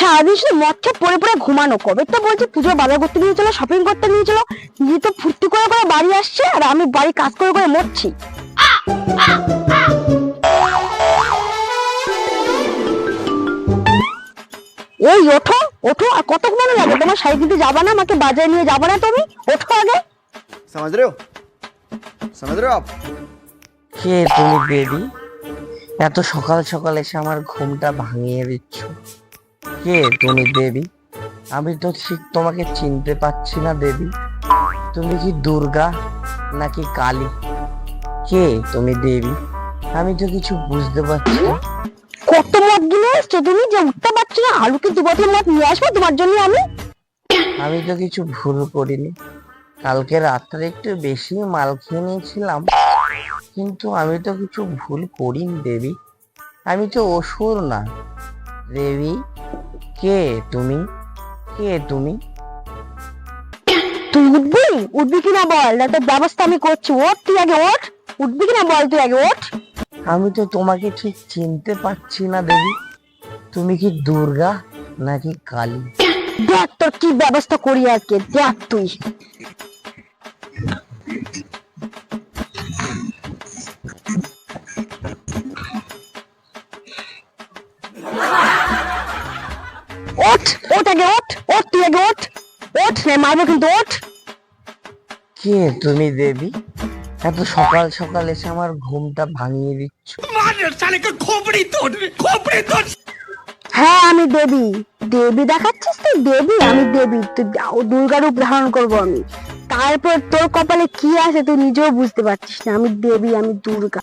সারাদিন শুধু মদ পড়ে পড়ে ঘুমানো। কবে তো বলছি পুজো বাজার করতে নিয়ে চলো, শপিং করতে নিয়ে চলো, নিজে তো ফুর্তি করে করে বাড়ি আসছে আর আমি বাড়ি কাজ করে করে মরছি। এই ওঠো ওঠো, আর কত ঘুমানো লাগে তোমার? শাড়ি দিতে যাবা না? আমাকে বাজারে নিয়ে যাবা না তুমি? ওঠো আগে। समझ रहे हो समझ रहे हो आप? কে তুমি বেবি? এত সকাল সকাল এসে আমার ঘুমটা ভাঙিয়ে দিচ্ছ। কে তুমি বেবি? আমি তো ঠিক তোমাকে চিনতে পারছি না বেবি। তুমি কি দুর্গা নাকি কালী? কে তুমি বেবি? আমি তো কিছু বুঝতে পারছি না। কত মদ গিলে এসছো তুমি যে উঠতে পারছো না? আলুকে 2 বোতল মদ নিয়ে আসবো তোমার জন্য আমি? আমি তো কিছু ভুল করিনি। কালকে রাত্রে একটু বেশি মাল খেয়ে নিয়েছিলাম, কিন্তু আমি তো কিছু ভুল করিনি দেবী। আমি তো অসুর না দেবী। কে তুমি? কে তুমি? তুই উঠবি? উঠবি কিনা বল, না তোর ব্যবস্থা আমি করছি। ওঠ তুই আগে, ওঠ। উঠবি কিনা বল, তুই আগে ওঠ। আমি তো তোমাকে ঠিক চিনতে পারছি না দেবী। তুমি কি দুর্গা নাকি কালী? দেখ তোর কি ব্যবস্থা করি আজকে, দেখ তুই। ওঠ ওঠ আগে, ওঠ ওঠ তুই আগে, ওঠ ওঠ, মারবো কিন্তু, ওঠ। কে তুমি দেবী? এত সকাল সকাল এসে আমার ঘুমটা ভাঙিয়ে দিচ্ছ। হ্যাঁ আমি দেবী। দেবী দেখাচ্ছিস তুই? দেবী? আমি দেবী, তুই দুর্গা রূপ ধারণ করবো আমি। তারপর তোর কপালে কি আছে তুই নিজেও বুঝতে পারছিস না। আমি দেবী, আমি দুর্গা।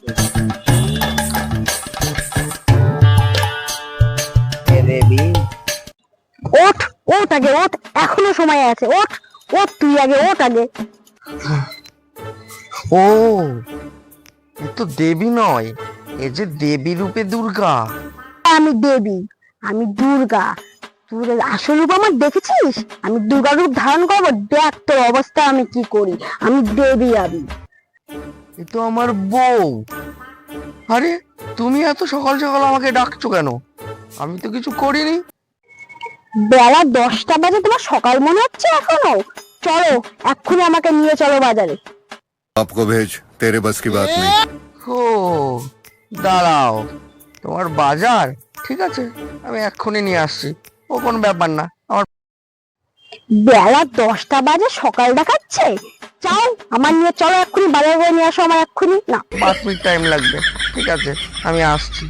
কে দেবী? ওঠ ওঠ আগে, ওঠ, এখনো সময় আছে, ওঠ ওঠ তুই আগে, ওঠ আগে। ও, এ তো দেবী নয়, এ যে দেবী রূপে দুর্গা। আমি দেবী, আমি দুর্গা। তুই আসল রূপ আমার দেখেছিস? আমি দুর্গা রূপ ধারণ করবো, দেখ তোর অবস্থা আমি কি করি। আমি দেবী আমি। এ তো আমার বউ। আরে তুমি এত সকাল সকাল আমাকে ডাকছো কেন? আমি তো কিছু করিনি। বেলা 10টা বাজে, তোমার সকাল মনে হচ্ছে এখনো? চলো এক্ষুনি আমাকে নিয়ে চলো বাজারে। आपको भेज तेरे बस की बात नहीं। ও দাঁড়াও, তোমার বাজার? ঠিক আছে, আমি এক্ষুনি নিয়ে আসছি। ও কোনো ব্যাপার না। আমার বেলা 10টা বাজে, সকাল দেখাচ্ছে? চাও আমার নিয়ে চলো এক্ষুনি বাজার করে নিয়ে আসো আমার এক্ষুনি। না 5 মিনিট টাইম লাগবে। ঠিক আছে, আমি আসছি।